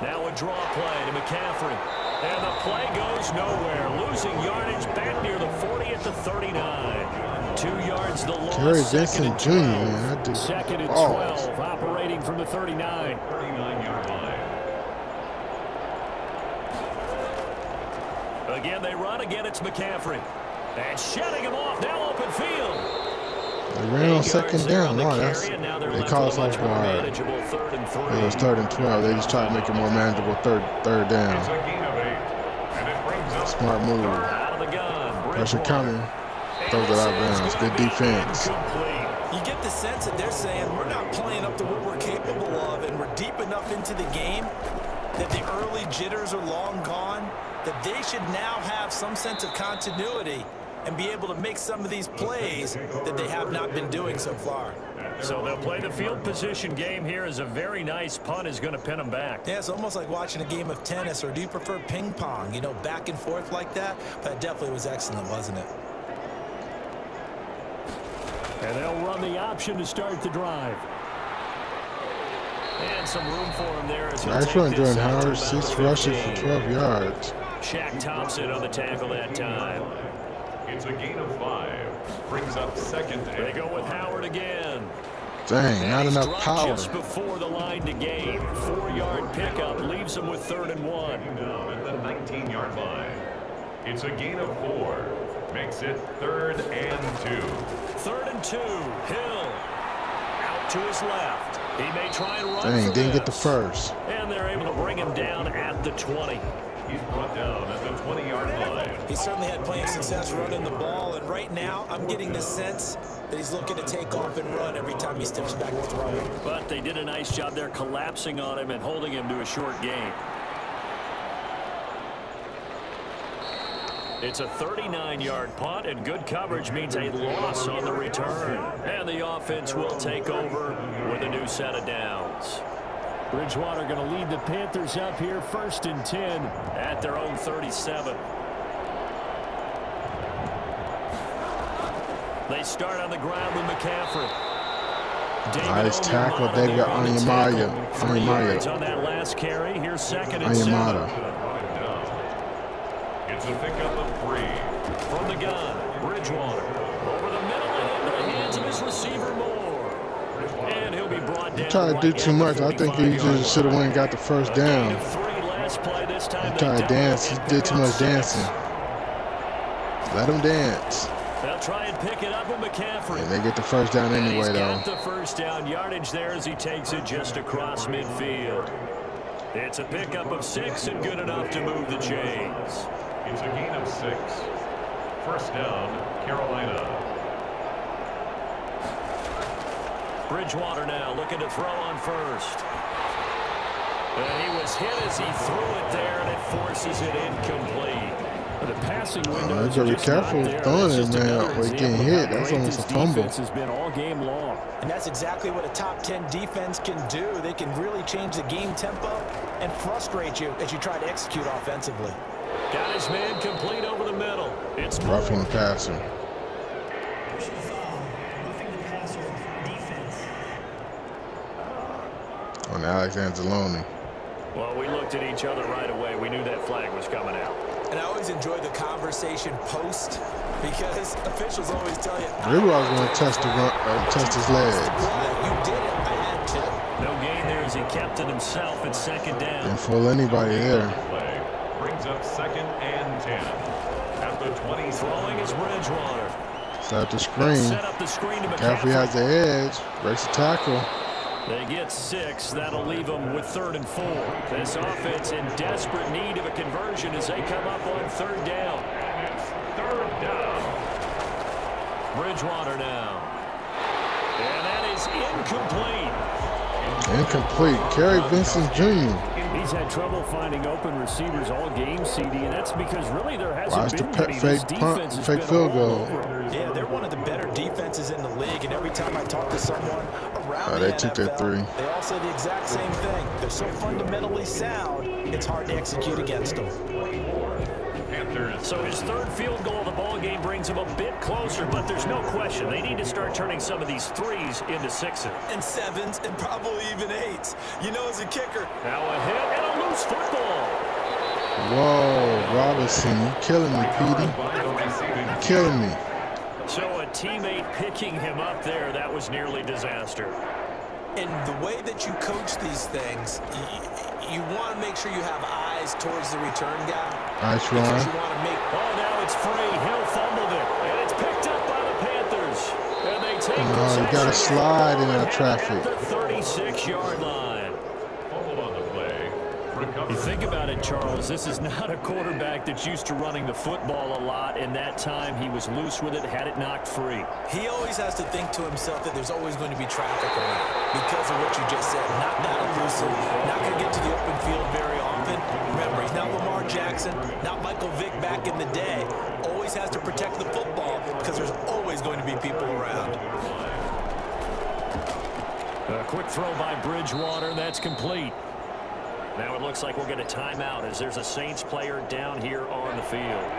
Now a draw play to McCaffrey. And the play goes nowhere. Losing yardage back near the 40 at the 39. 2 yards the loss. Terry Vincent Jr., man. 2nd and 12, operating from the 39. 39-yard line. Again, they run. Again, it's McCaffrey. And shutting him off. Now open field. They ran on 2nd down. No, they call us off guard. It was 3rd and 12. They just try to make it more manageable third down. It's a gain of 8. And it brings up smart move. Out of the gun. Pressure coming. Throws it out of bounds. Good defense. You get the sense that they're saying we're not playing up to what we're capable of, and we're deep enough into the game that the early jitters are long gone, that they should now have some sense of continuity and be able to make some of these plays that they have not been doing so far. So they'll play the field position game here as a very nice punt is going to pin them back. Yeah, it's almost like watching a game of tennis, or do you prefer ping pong? You know, back and forth like that? But it definitely was excellent, wasn't it? And they'll run the option to start the drive. And some room for him there. Nice run, Jordan Howard. 6 rushes for 12 yards. Shaq Thompson on the tackle that time. It's a gain of 5. Brings up 2nd. They go with Howard again. Dang, not enough power. Just before the line to gain. 4-yard pickup leaves them with 3rd and 1. At the 19-yard line. It's a gain of 4. Makes it 3rd and 2. 3rd and 2. Hill out to his left. He may try and run. Dang, didn't get the first. And they're able to bring him down at the 20. He's brought down at the 20-yard line. He certainly had plenty of success running the ball, and right now I'm getting the sense that he's looking to take off and run every time he steps back to throw. But they did a nice job there collapsing on him and holding him to a short gain. It's a 39-yard punt, and good coverage means a loss on the return. And the offense will take over with a new set of downs. Bridgewater going to lead the Panthers up here, 1st and 10 at their own 37. They start on the ground with McCaffrey. Nice tackle, David Onyemata. On that last carry, here's 2nd and 7. It's a pickup of 3. From the gun, Bridgewater. Over the middle and into the hands of his receiver, Moore. And he'll be brought down. He tried to do too much. I think he just should have went and got the 1st down. last play. This time He trying to dance. He did too much dancing. Let him dance. They'll try and pick it up with McCaffrey. And they get the first down anyway, though. He's got the first down yardage there as he takes it just across midfield. It's a pickup of 6 and good enough to move the chains. It's a gain of 6. First down, Carolina. Bridgewater now looking to throw on first. And he was hit as he threw it there, and it forces it incomplete. The passing window you gotta be careful throwing it, man, or getting hit. That's almost a fumble. Has been all game long. And that's exactly what a top 10 defense can do. They can really change the game tempo and frustrate you as you try to execute offensively. Got his man complete over the middle. It's Roughing the passer. On Alex Anzalone. Well, we looked at each other right away. We knew that flag was coming out. And I always enjoy the conversation post because officials always tell you, Bridgewater's going to test his legs. You did it. I had to. No gain there as he kept it himself at second down. Didn't fool anybody there. Play brings up 2nd and 10. At the 20. Throwing is Bridgewater. Set the screen. Set up the screen to McCaffrey has the edge. Breaks the tackle. They get 6. That'll leave them with 3rd and 4. This offense in desperate need of a conversion as they come up on 3rd down. And it's 3rd down. Bridgewater now. And that is incomplete. Incomplete. Kerry Vincent Jr. He's had trouble finding open receivers all game, CD, and that's because really there hasn't been Watch the fake field goal. Yeah, they're one of the better defenses in the league, and every time I talk to someone around the they took NFL, that 3. they all say the exact same thing. They're so fundamentally sound, it's hard to execute against them. Panthers. So his 3rd field goal of the ball game brings him a bit closer, but there's no question they need to start turning some of these 3s into 6s. And 7s, and probably even 8s. You know, as a kicker. Now a hit and a loose football. Whoa, Robinson, you killing me, Petey. You killing me. So a teammate picking him up there, that was nearly disaster. And the way that you coach these things, you want to make sure you have eyes towards the return guy. Nice Because run. you want to make... Oh, now it's free. Hill fumbled it, and it's picked up by the Panthers. And they take You got to slide in that traffic. at the 36-yard line. Fumbled on the play. You think about it, Charles, this is not a quarterback that's used to running the football a lot, and that time he was loose with it, had it knocked free. He always has to think to himself that there's always going to be traffic around because of what you just said. Not that elusive, not going to get to the open field very often. Remember, he's not Lamar Jackson, not Michael Vick back in the day. Always has to protect the football because there's always going to be people around. A quick throw by Bridgewater, that's complete. Now it looks like we'll get a timeout as there's a Saints player down here on the field.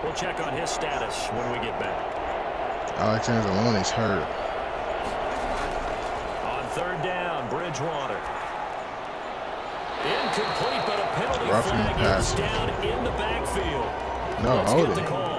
We'll check on his status when we get back. Alex Anzalone's hurt. On 3rd down, Bridgewater. Incomplete, but a penalty flag is down in the backfield. No, Let's hold get it. the call.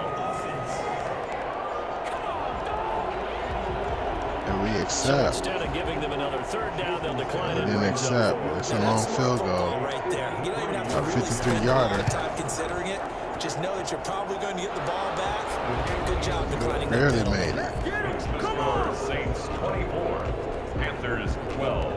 And we So accept. instead of giving them another 3rd down, they'll decline We it. didn't accept. It's a long field goal. Right there. You don't even have to A really 53 spend a lot yarder. of time considering it. Just know that you're probably going to get the ball back. Good job declining that Barely penalty. made it. It's the score, Saints 24, Panthers 12.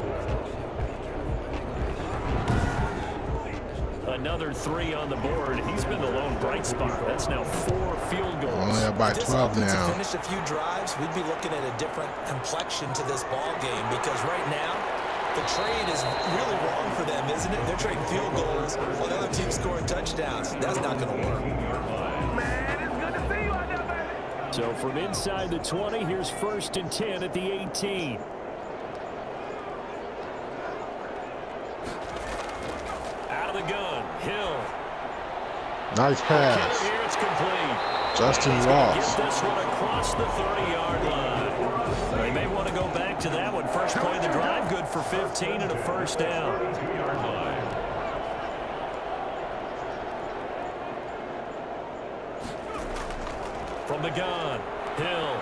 Another 3 on the board. He's been the lone bright spot. That's now 4 field goals. Only up by If this 12 offense had now. finished a few drives, we'd be looking at a different complexion to this ball game because right now, the trade is really wrong for them, isn't it? They're trading field goals while the other team's scoring touchdowns. That's not going to work. So from inside the 20, here's 1st and 10 at the 18. Out of the gun, Hill. Nice pass. Here it's complete. Justin Get Ross. this one across the 30-yard line. They may want to go back to that one. First play of the drive, good for 15 and a 1st down. From the gun, Hill.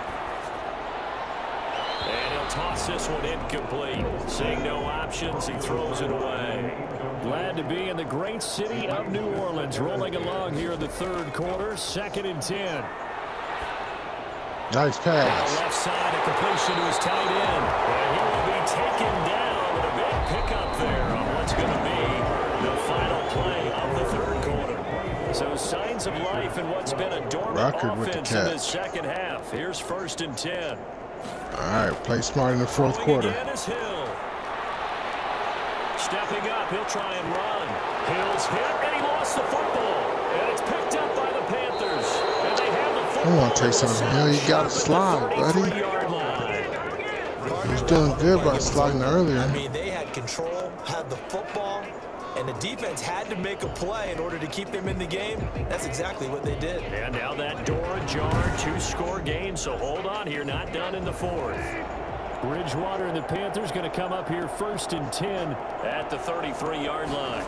And he'll toss this one incomplete. Seeing no options, he throws it away. Glad to be in the great city of New Orleans. Rolling along here in the third quarter. 2nd and 10. Nice pass. Left side, a completion to his tight end. And he will be taken down with a big pickup there on what's going to be the final play of the third quarter. So signs of life in what's been a dormant offense in this second half. Here's 1st and 10. All right, play smart in the fourth quarter. Stepping up, he'll try and run. Hill's hit, and he lost the football. And it's picked up by the Panthers. And they have the football. I want to take something. Hill, you got to slide, buddy. He's doing good by sliding earlier. I mean, they had control, had the football, and the defense had to make a play in order to keep them in the game. That's exactly what they did. And now that door ajar, 2-score game, so hold on here, not done in the fourth. Bridgewater and the Panthers going to come up here 1st and 10 at the 33-yard line.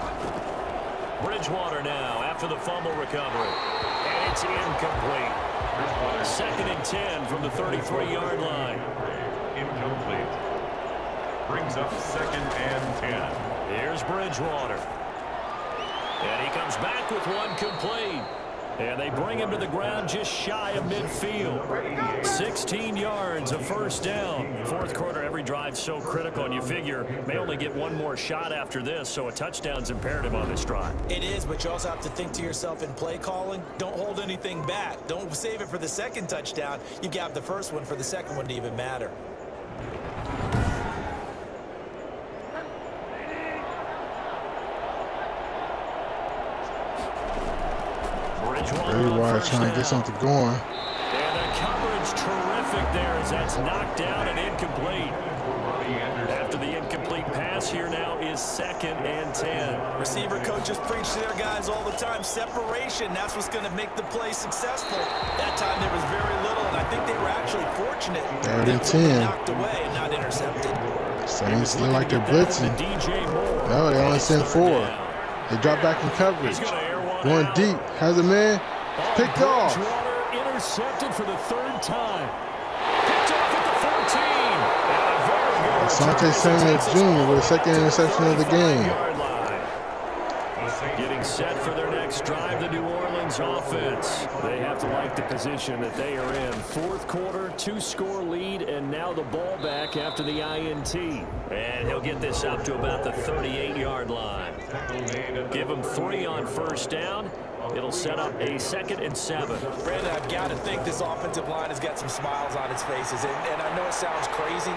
Bridgewater now after the fumble recovery. And it's incomplete. 2nd and 10 from the 33-yard line. Incomplete. Brings up 2nd and 10. Here's Bridgewater. And he comes back with one complete. And they bring him to the ground just shy of midfield. 16 yards, a first down. Fourth quarter, every drive so critical, and you figure may only get one more shot after this, so a touchdown's imperative on this drive. It is, but you also have to think to yourself in play calling, don't hold anything back. Don't save it for the second touchdown. You got the first one for the second one to even matter. Bridgewater trying to get something going. And the coverage terrific there as that's knocked down and incomplete. After the incomplete pass, here now is 2nd and 10. Receiver coaches preach to their guys all the time. Separation, that's what's going to make the play successful. That time there was very little, and I think they were actually fortunate. 3rd and 10. Knocked away and not intercepted. Saints look like they're blitzing. No, they only sent 4. They drop back in coverage. Going deep. Has a man. Picked off. Intercepted for the 3rd time. Picked off at the 14. Asante Samuel Jr. with the 2nd interception of the game. Getting set for their next drive, the New Orleans offense. They have to like the position that they are in. Fourth quarter, 2-score lead, and now the ball back after the INT. And he'll get this up to about the 38-yard line. Give him 3 on first down. It'll set up a 2nd and 7. Brandon, I've got to think this offensive line has got some smiles on its faces. And I know it sounds crazy,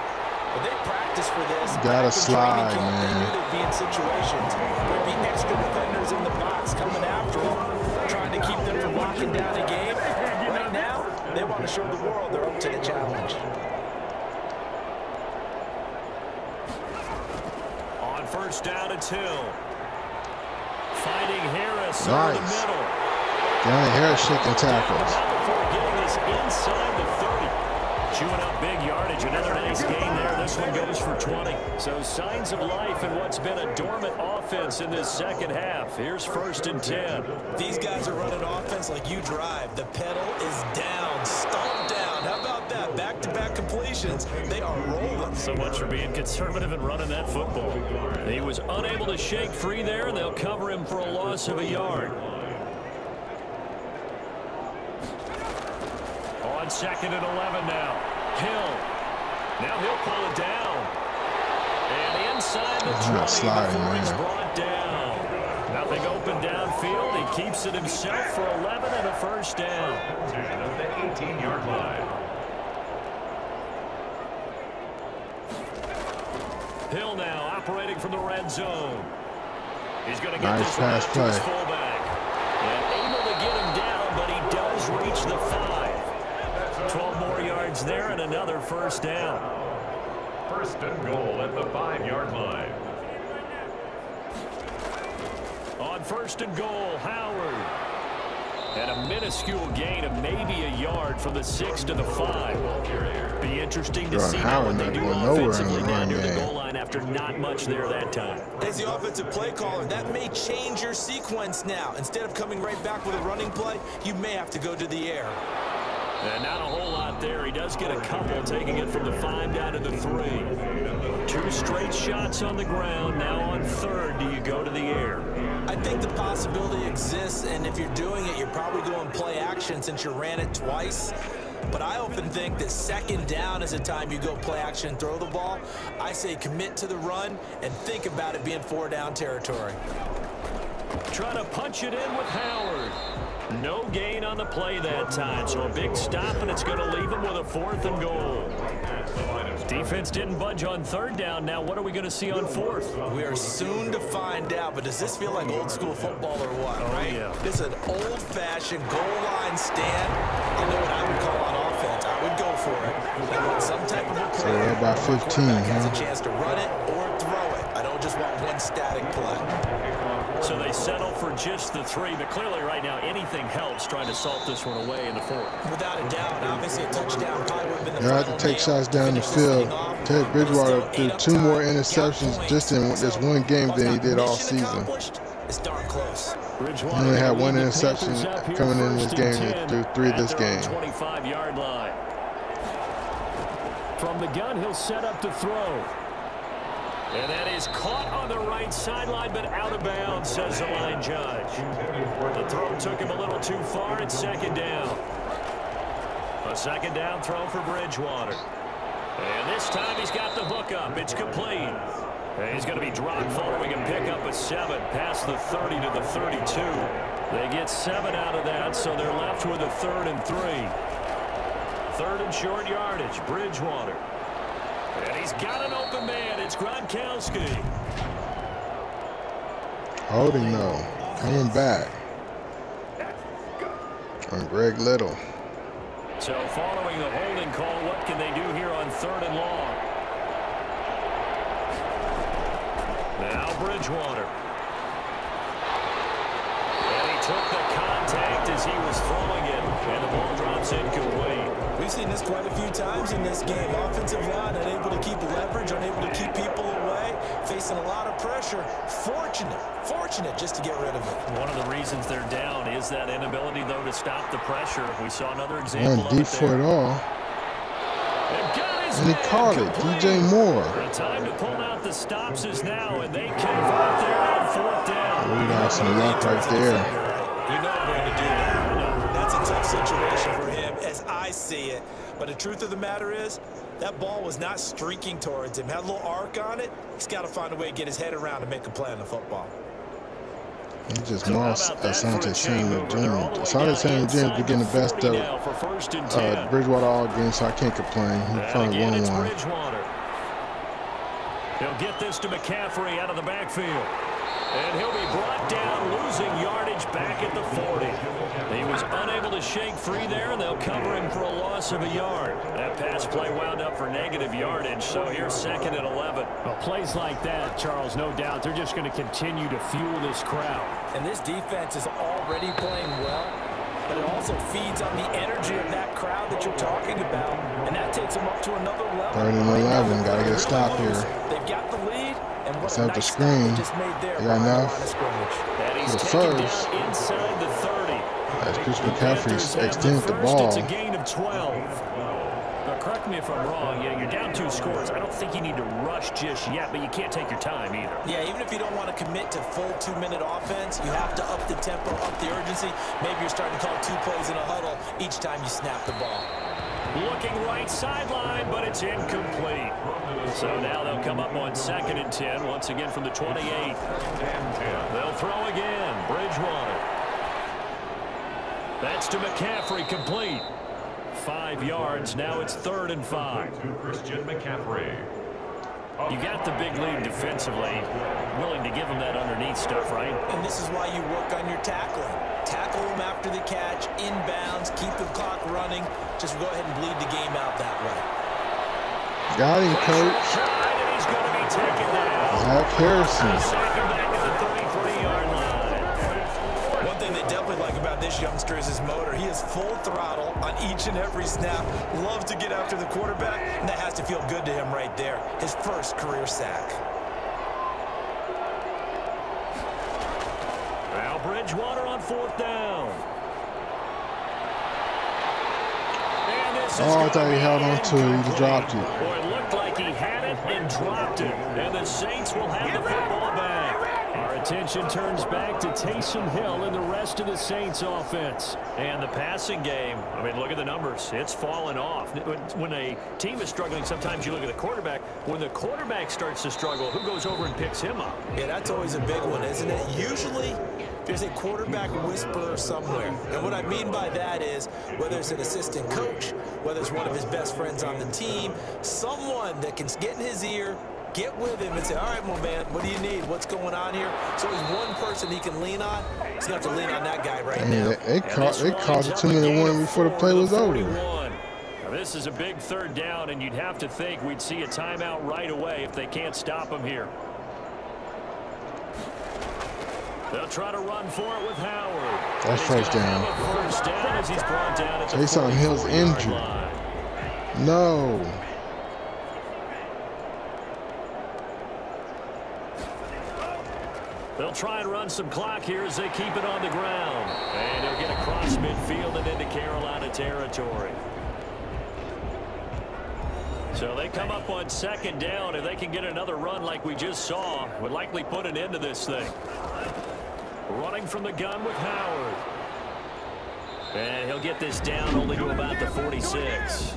but they practice for this. Gotta slide, man. They knew they'd be in situations. There'd be extra defenders in the box coming after them, trying to keep them from locking down a game. Right now, they want to show the world they're up to the challenge. On first down, it's Hill. Fighting Harris nice. over the middle. Danny Harris shaking tackles. Before getting this inside the 30. Chewing up big yardage. Another nice game there. This one goes for 20. So signs of life in what's been a dormant offense in this second half. Here's 1st and 10. These guys are running offense like you drive. The pedal is down. Stomp down. How about that? Back-to-back completions. They are rolling. So much for being conservative and running that football. He was unable to shake free there, and they'll cover him for a loss of a yard. On 2nd and 11 now. Hill. Now he'll pull it down. And inside the 20 before he's brought down. Nothing open downfield. He keeps it himself for 11 and a first down. At the 18-yard line. Hill now operating from the red zone. He's going to get nice this pass to his fullback. And able to get him down, but he does reach the 5. 12 more yards there and another first down. 1st and goal at the 5-yard line. On 1st and goal, Howard. And a minuscule gain of maybe a yard from the 6 to the 5. Be interesting to see what they do offensively down near the goal line after not much there that time. As the offensive play caller, that may change your sequence now. Instead of coming right back with a running play, you may have to go to the air. And not a whole lot there. He does get a couple, taking it from the 5 down to the 3. 2 straight shots on the ground. Now on 3rd, do you go to the air? I think the possibility exists, and if you're doing it, you're probably going play action since you ran it twice. But I often think that 2nd down is a time you go play action and throw the ball. I say commit to the run and think about it being 4 down territory. Trying to punch it in with Howard. No gain on the play that time, so a big stop, and it's going to leave him with a 4th and goal. Defense didn't budge on 3rd down. Now what are we going to see on 4th? We are soon to find out, but does this feel like old school football or what, right? Yeah. This is an old-fashioned goal line stand. I know what I would call on offense. I would go for it. I want some type of a play. So they're about 15, has a chance to run it or throw it. I don't just want one static play. So they settle for just the 3, but clearly right now anything helps trying to salt this one away in the 4th. Without a doubt, obviously a touchdown probably would have been the They have to take shots down the field. Teddy Bridgewater threw 2 more interceptions just in this one game than he did all season. It's darn close. He only had 1 interception coming in this game and threw 3 this game. 25-yard line. From the gun, he'll set up to throw. And that is caught on the right sideline, but out of bounds, says the line judge. The throw took him a little too far. It's 2nd down. A 2nd down throw for Bridgewater. And this time he's got the hook up. It's complete. And he's going to be dropped following a pickup of 7 past the 30 to the 32. They get 7 out of that, so they're left with a 3rd and 3. 3rd and short yardage. Bridgewater. And he's got an open man. It's Gronkowski. Holding though. Coming back. On Greg Little. So following the holding call, what can they do here on 3rd and long? Now Bridgewater. And he took the contact as he was throwing it. And the ball drops incomplete. We've seen this quite a few times in this game. Offensive line unable to keep leverage, unable to keep people away, facing a lot of pressure. Fortunate just to get rid of it. One of the reasons they're down is that inability, though, to stop the pressure. We saw another example Deep for it all. And he caught it. DJ Moore. The time to pull out the stops is now, and they convert there on 4th down. We got some luck right there. You know I'm going to do that. That's a tough situation for him as I see it. But the truth of the matter is, that ball was not streaking towards him. Had a little arc on it. He's got to find a way to get his head around and make a play on the football. He just lost Asante Samuel Jr. Asante Samuel Jr. has been getting the best of Bridgewater all game, so I can't complain. He probably won one. He'll get this to McCaffrey out of the backfield. And he'll be brought down, losing yardage back at the 40. He was unable to shake free there, and they'll cover him for a loss of a yard. That pass play wound up for negative yardage, so here's 2nd and 11. Well, plays like that, Charles, no doubt, they're just going to continue to fuel this crowd. And this defense is already playing well, but it also feeds on the energy of that crowd that you're talking about, and that takes them up to another level. 3rd and 11, got to get a stop here. They've got the lead. And let's have the screen. They got enough for the first. Inside the 30. As Chris McCaffrey extended the ball. It's a gain of 12. Now, correct me if I'm wrong. Yeah, you're down 2 scores. I don't think you need to rush just yet, but you can't take your time either. Yeah, even if you don't want to commit to full 2-minute offense, you have to up the tempo, up the urgency. Maybe you're starting to call 2 plays in a huddle each time you snap the ball. Looking right sideline, but it's incomplete. So now they'll come up on 2nd and 10, once again from the 28. They'll throw again. Bridgewater. That's to McCaffrey, complete. 5 yards. Now it's 3rd and 5. To Christian McCaffrey. You got the big lead defensively. Willing to give them that underneath stuff, right? And this is why you work on your tackling. Tackle them after the catch, inbounds, keep the clock running. Just go ahead and bleed the game out that way. Got him, coach. And he's going to be taken down. Zach Harrison. Second back to the 33-yard line. One thing they definitely like about this youngster is his motor. He is full throttle on each and every snap. Loves to get after the quarterback, and that has to feel good to him right there. His first career sack. Now Bridgewater on 4th down. This is Oh, I thought he held on to it. He dropped it. Boy, it looked like he had it and dropped it. And the Saints will have the football back. Our attention turns back to Taysom Hill and the rest of the Saints offense. And the passing game, I mean, look at the numbers. It's fallen off. When a team is struggling, sometimes you look at the quarterback. When the quarterback starts to struggle, who goes over and picks him up? Yeah, that's always a big one, isn't it? Usually, there's a quarterback whisperer somewhere. And what I mean by that is, whether it's an assistant coach, whether it's one of his best friends on the team, someone that can get in his ear, get with him and say, all right, my man, what do you need? What's going on here? So there's one person he can lean on. He's going to have to lean on that guy right now. They called it 2-minute warning before the play was over. Now, this is a big third down, and you'd have to think we'd see a timeout right away if they can't stop him here. They'll try to run for it with Howard. That's first down. First down as he's brought down at the Taysom Hill's injured. line. No. They'll try and run some clock here as they keep it on the ground. And he'll get across midfield and into Carolina territory. So they come up on second down. If they can get another run like we just saw, would likely put an end to this thing. Running from the gun with Howard. And he'll get this down only to about the 46.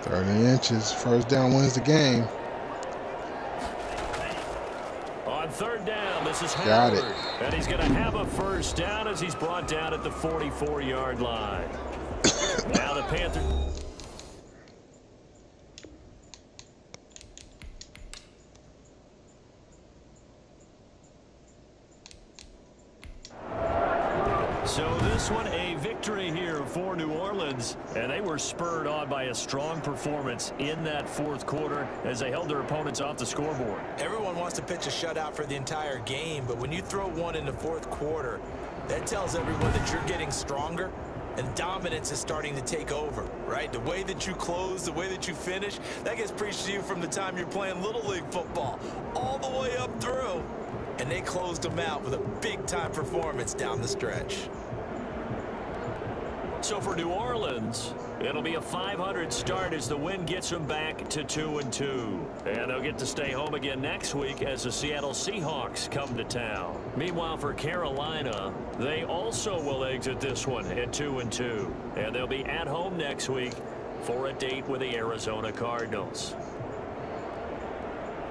30 inches. First down wins the game. On third down, this is Howard. Got it. And he's going to have a first down as he's brought down at the 44-yard line. Now the Panthers. So this one, a victory here for New Orleans, and they were spurred on by a strong performance in that fourth quarter as they held their opponents off the scoreboard. Everyone wants to pitch a shutout for the entire game, but when you throw one in the fourth quarter, that tells everyone that you're getting stronger and dominance is starting to take over, right? The way that you close, the way that you finish, that gets preached to you from the time you're playing Little League football all the way up through. And they closed them out with a big-time performance down the stretch. So for New Orleans, it'll be a 500 start as the win gets them back to 2-2. And they'll get to stay home again next week as the Seattle Seahawks come to town. Meanwhile, for Carolina, they also will exit this one at 2-2. And they'll be at home next week for a date with the Arizona Cardinals.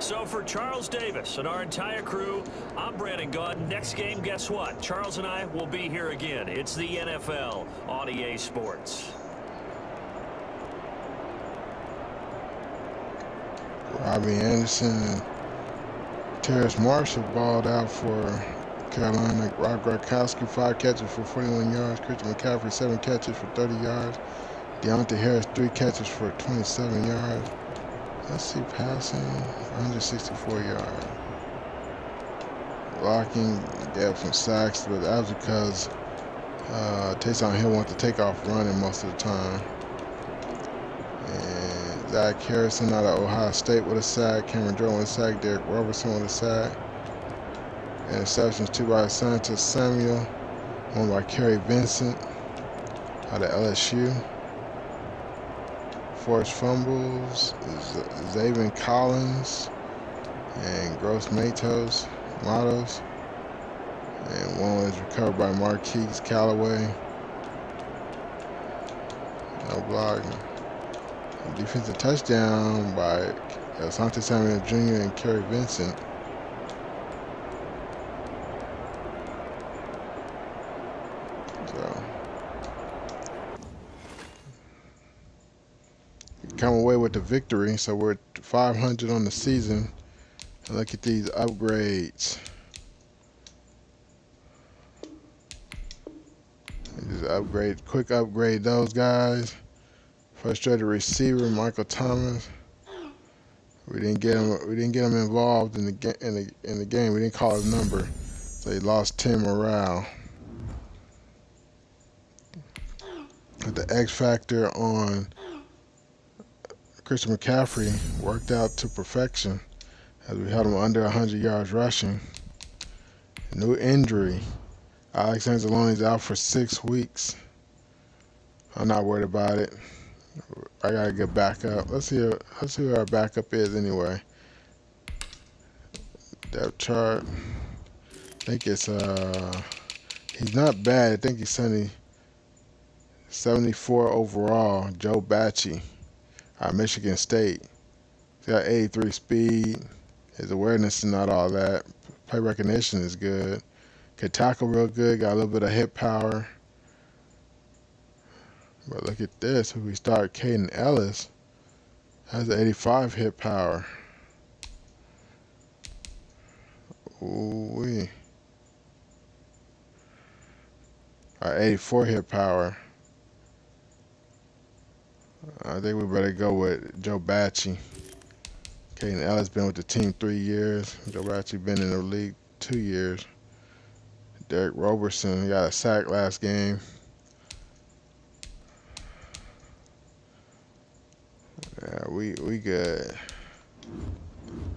So for Charles Davis and our entire crew, I'm Brandon Gaudin. Next game, guess what? Charles and I will be here again. It's the NFL on EA Sports. Robbie Anderson and Terrace Marshall balled out for Carolina. Rob Gronkowski, 5 catches for 41 yards. Christian McCaffrey, 7 catches for 30 yards. Deontay Harris, 3 catches for 27 yards. Let's see, passing, 164 yards. Blocking, gave some sacks, but that was because Taysom Hill wanted to take off running most of the time. And Zach Harrison out of Ohio State with a sack. Cameron Jordan with a sack. Derek Robertson with a sack. Interceptions, 2 by Santos Samuel. 1 by Kerry Vincent out of LSU. Forced fumbles, Zaven Collins and Gross Matos, and 1 was recovered by Marquise Callaway. No blocking. Defensive touchdown by Asante Samuel Jr. and Kerry Vincent. Come away with the victory, so we're at 500 on the season. And look at these upgrades. Just quick upgrade those guys. Frustrated receiver Michael Thomas. We didn't get him involved in the game. We didn't call his number, so he lost 10 morale. The X factor on Christian McCaffrey worked out to perfection as we held him under 100 yards rushing. New injury. Alex Anzalone's out for 6 weeks. I'm not worried about it. I gotta get back up. Let's see who our backup is anyway. Depth chart. I think it's he's not bad. I think he's 74 overall. Joe Bacci out of Michigan State. He's got 83 speed. His awareness is not all that. Play recognition is good. Can tackle real good. Got a little bit of hit power. But look at this. We start Caden Ellis. Has 85 hit power. Ooh-wee. 84 hit power. I think we better go with Joe Bacci. Caden Ellis been with the team 3 years. Joe Bacci been in the league 2 years. Derek Roberson got a sack last game. Yeah, we good.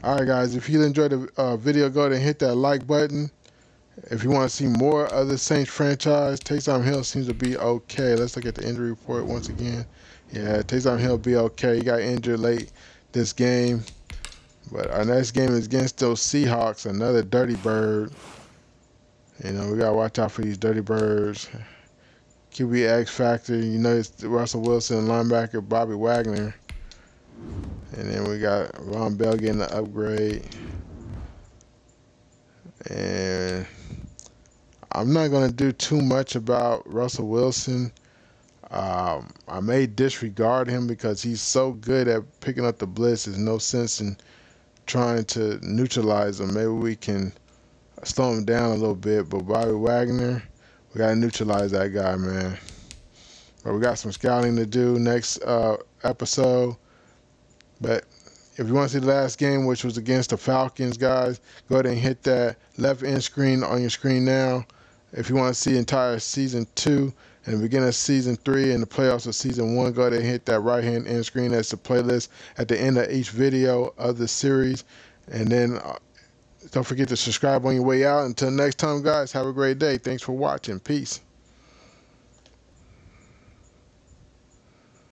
All right, guys. If you enjoyed the video, go ahead and hit that like button. If you want to see more of the Saints franchise, Taysom Hill seems to be okay. Let's look at the injury report once again. Yeah, Taysom Hill be okay. He got injured late this game. But our next game is against those Seahawks, another dirty bird. You know, we got to watch out for these dirty birds. QB X Factor, you know, it's Russell Wilson, linebacker Bobby Wagner. And then we got Ron Bell getting the upgrade. And I'm not going to do too much about Russell Wilson. I may disregard him because he's so good at picking up the blitz. There's no sense in trying to neutralize him. Maybe we can slow him down a little bit. But Bobby Wagner, we got to neutralize that guy, man. But we got some scouting to do next episode. But if you want to see the last game, which was against the Falcons, guys, go ahead and hit that left end screen on your screen now. If you want to see entire season 2 and the beginning of season 3 and the playoffs of season 1, go ahead and hit that right hand end screen. That's the playlist at the end of each video of the series. And then don't forget to subscribe on your way out. Until next time, guys, have a great day. Thanks for watching. Peace.